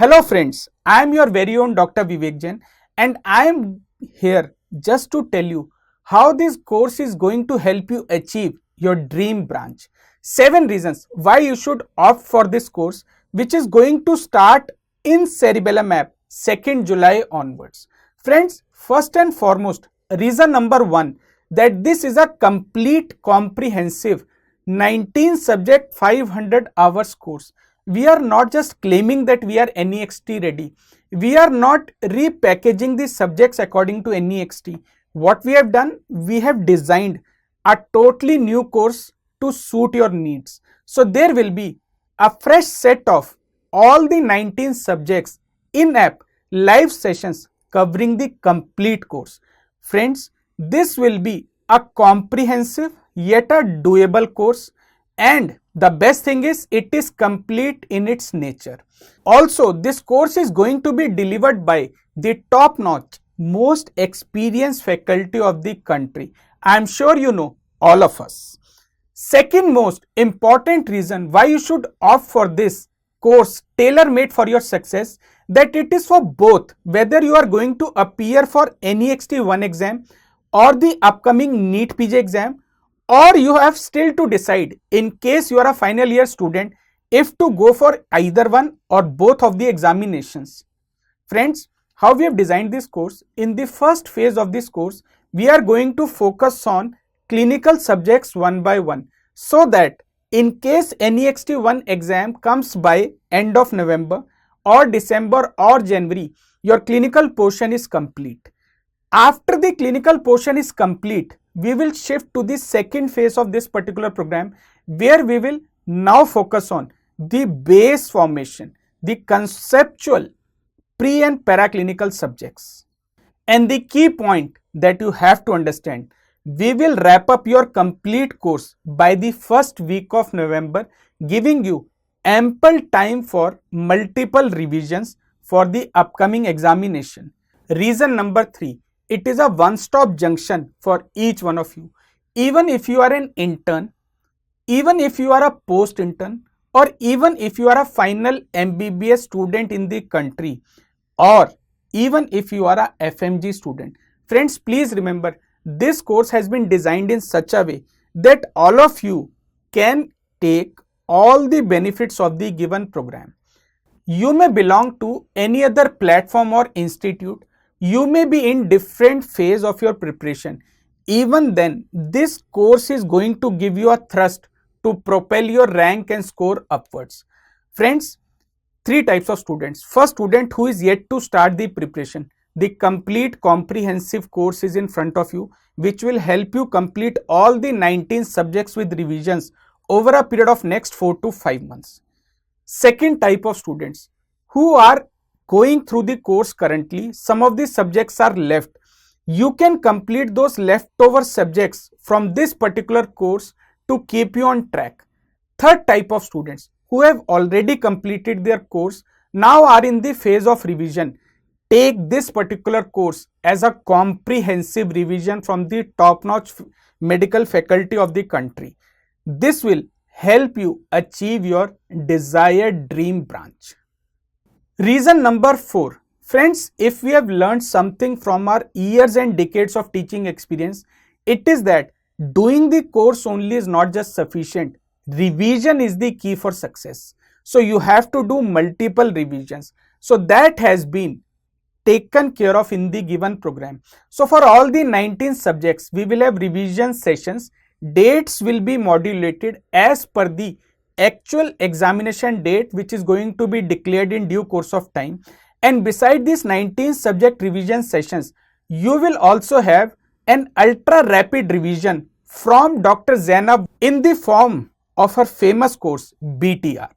Hello friends, I am your very own Dr. Vivek Jain and I am here just to tell you how this course is going to help you achieve your dream branch. 7 reasons why you should opt for this course, which is going to start in Cerebellum app 2nd July onwards. Friends, first and foremost, reason number 1, that this is a complete comprehensive 19 subject 500 hours course. We are not just claiming that we are NExT ready. We are not repackaging the subjects according to NExT. What we have done, we have designed a totally new course to suit your needs. So there will be a fresh set of all the 19 subjects in app live sessions covering the complete course. Friends, this will be a comprehensive yet a doable course, and the best thing is it is complete in its nature. Also, this course is going to be delivered by the top-notch, most experienced faculty of the country. I am sure you know all of us. Second most important reason why you should opt for this course tailor-made for your success, that it is for both, whether you are going to appear for NExT 1 exam or the upcoming NEET PG exam, or you have still to decide in case you are a final year student if to go for either one or both of the examinations. Friends, how we have designed this course, in the first phase of this course, we are going to focus on clinical subjects one by one, so that in case NExT 1 exam comes by end of November or December or January, your clinical portion is complete. After the clinical portion is complete, we will shift to the second phase of this particular program, where we will now focus on the base formation, the conceptual pre and paraclinical subjects. And the key point that you have to understand, we will wrap up your complete course by the first week of November, giving you ample time for multiple revisions for the upcoming examination. Reason number 3, it is a one-stop junction for each one of you. Even if you are an intern, even if you are a post-intern, or even if you are a final MBBS student in the country, or even if you are a FMG student. Friends, please remember, this course has been designed in such a way that all of you can take all the benefits of the given program. You may belong to any other platform or institute. You may be in different phase of your preparation. Even then, this course is going to give you a thrust to propel your rank and score upwards. Friends, 3 types of students. First, student who is yet to start the preparation. The complete comprehensive course is in front of you, which will help you complete all the 19 subjects with revisions over a period of next 4 to 5 months. Second type of students who are going through the course currently, some of the subjects are left. You can complete those leftover subjects from this particular course to keep you on track. Third type of students who have already completed their course, now are in the phase of revision. Take this particular course as a comprehensive revision from the top-notch medical faculty of the country. This will help you achieve your desired dream branch. Reason number 4. Friends, if we have learned something from our years and decades of teaching experience, it is that doing the course only is not just sufficient. Revision is the key for success. So you have to do multiple revisions. So that has been taken care of in the given program. So for all the 19 subjects, we will have revision sessions. Dates will be modulated as per the actual examination date, which is going to be declared in due course of time. And beside these 19 subject revision sessions, you will also have an ultra rapid revision from Dr. Zainab in the form of her famous course BTR.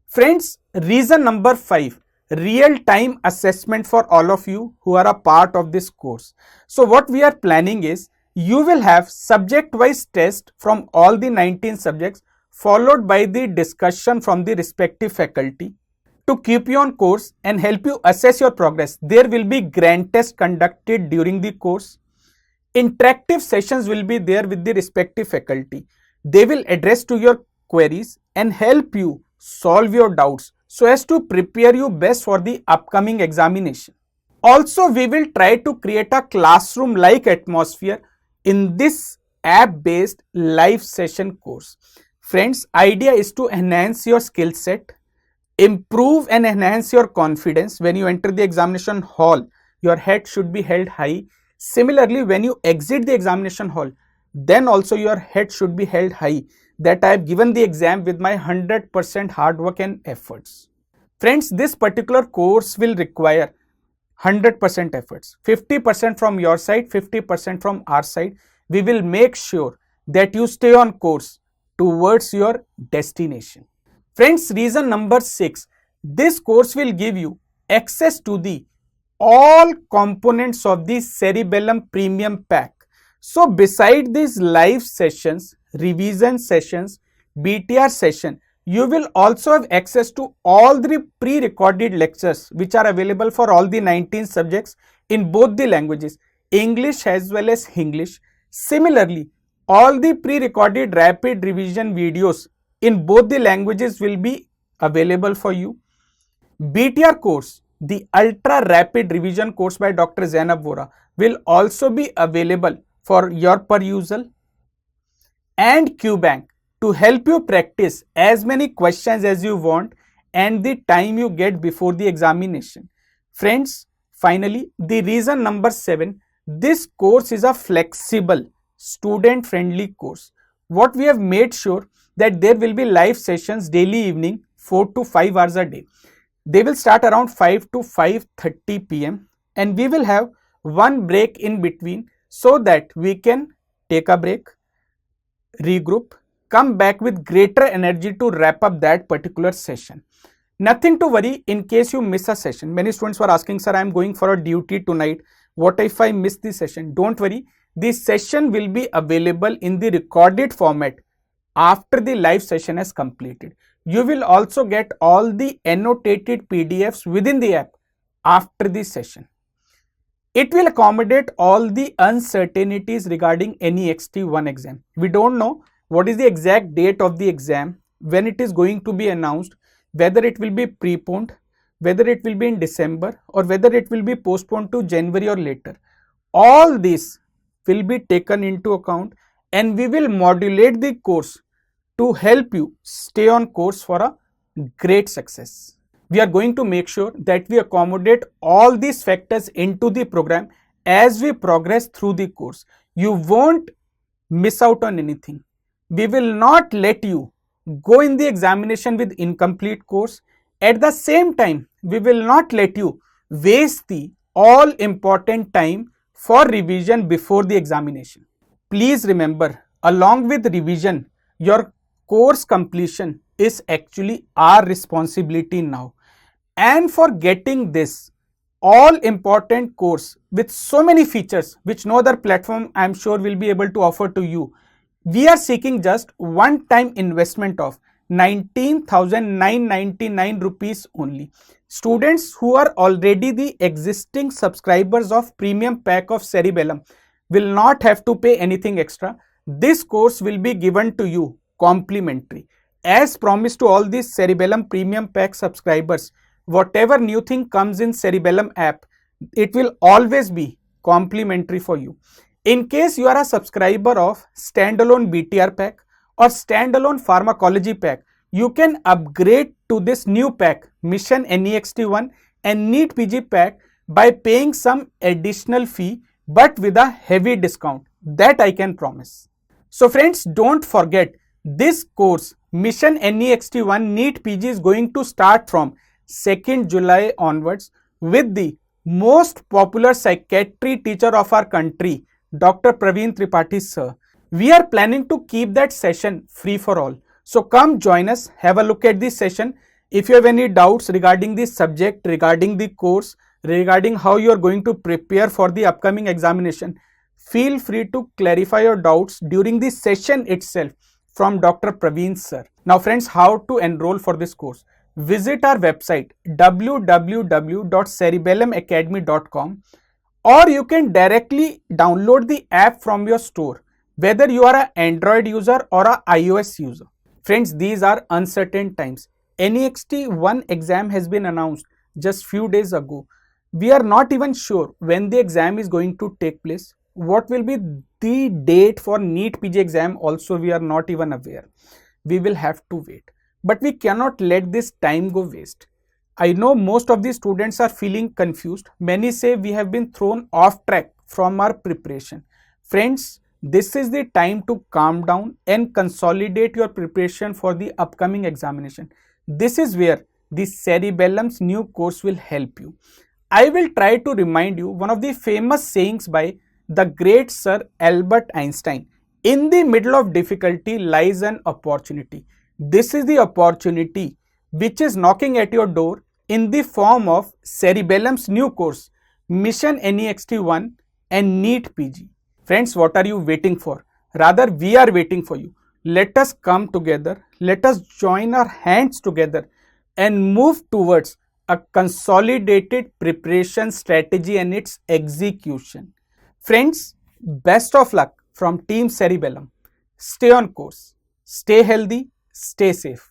Friends, reason number 5, real-time assessment for all of you who are a part of this course. So what we are planning is, you will have subject-wise test from all the 19 subjects, followed by the discussion from the respective faculty. To keep you on course and help you assess your progress, there will be grand tests conducted during the course. Interactive sessions will be there with the respective faculty. They will address to your queries and help you solve your doubts so as to prepare you best for the upcoming examination. Also, we will try to create a classroom-like atmosphere in this app-based live session course. Friends, idea is to enhance your skill set, improve and enhance your confidence. When you enter the examination hall, your head should be held high. Similarly, when you exit the examination hall, then also your head should be held high, that I have given the exam with my 100% hard work and efforts. Friends, this particular course will require 100% efforts, 50% from your side, 50% from our side. We will make sure that you stay on course towards your destination. Friends, reason number 6, this course will give you access to the all components of the Cerebellum premium pack. So beside these live sessions, revision sessions, BTR session, you will also have access to all the pre-recorded lectures which are available for all the 19 subjects in both the languages, English as well as Hinglish. Similarly, all the pre-recorded rapid revision videos in both the languages will be available for you. BTR course, the ultra rapid revision course by Dr. Zainab Vora, will also be available for your perusal. And QBank, to help you practice as many questions as you want and the time you get before the examination. Friends, finally, the reason number 7, this course is a flexible, student-friendly course. What we have made sure that there will be live sessions daily evening, 4 to 5 hours a day. They will start around 5 to 5:30 p.m. and we will have one break in between so that we can take a break, regroup, come back with greater energy to wrap up that particular session. Nothing to worry in case you miss a session. Many students were asking, sir, I am going for a duty tonight. What if I miss the session? Don't worry. This session will be available in the recorded format after the live session has completed. You will also get all the annotated PDFs within the app after the session. It will accommodate all the uncertainties regarding NExT 1 exam. We don't know what is the exact date of the exam, when it is going to be announced, whether it will be preponed, whether it will be in December, or whether it will be postponed to January or later. All this will be taken into account and we will modulate the course to help you stay on course for a great success. We are going to make sure that we accommodate all these factors into the program as we progress through the course. You won't miss out on anything. We will not let you go in the examination with incomplete course. At the same time, we will not let you waste the all important time for revision before the examination. Please remember, along with revision, your course completion is actually our responsibility now. And for getting this all important course with so many features which no other platform I am sure will be able to offer to you, we are seeking just one-time investment of 19,999 rupees only. Students who are already the existing subscribers of premium pack of Cerebellum will not have to pay anything extra. This course will be given to you complimentary. As promised to all these Cerebellum premium pack subscribers, whatever new thing comes in Cerebellum app, it will always be complimentary for you. In case you are a subscriber of standalone BTR pack or standalone pharmacology pack, you can upgrade to this new pack, Mission NExT 1 and NEET PG pack, by paying some additional fee but with a heavy discount. That I can promise. So friends, don't forget, this course Mission NExT 1 NEET PG is going to start from 2nd July onwards with the most popular psychiatry teacher of our country, Dr. Praveen Tripathi sir. We are planning to keep that session free for all. So come join us, have a look at this session. If you have any doubts regarding this subject, regarding the course, regarding how you are going to prepare for the upcoming examination, feel free to clarify your doubts during the session itself from Dr. Praveen sir. Now friends, how to enroll for this course? Visit our website www.cerebellumacademy.com, or you can directly download the app from your store, whether you are an Android user or an iOS user. Friends, these are uncertain times. NExT 1 exam has been announced just few days ago. We are not even sure when the exam is going to take place. What will be the date for NEET PG exam also we are not even aware. We will have to wait. But we cannot let this time go waste. I know most of the students are feeling confused. Many say we have been thrown off track from our preparation. Friends, this is the time to calm down and consolidate your preparation for the upcoming examination. This is where the Cerebellum's new course will help you. I will try to remind you one of the famous sayings by the great Sir Albert Einstein. In the middle of difficulty lies an opportunity. This is the opportunity which is knocking at your door in the form of Cerebellum's new course, Mission NExT 1 and NEET PG. Friends, what are you waiting for? Rather, we are waiting for you. Let us come together. Let us join our hands together and move towards a consolidated preparation strategy and its execution. Friends, best of luck from Team Cerebellum. Stay on course. Stay healthy. Stay safe.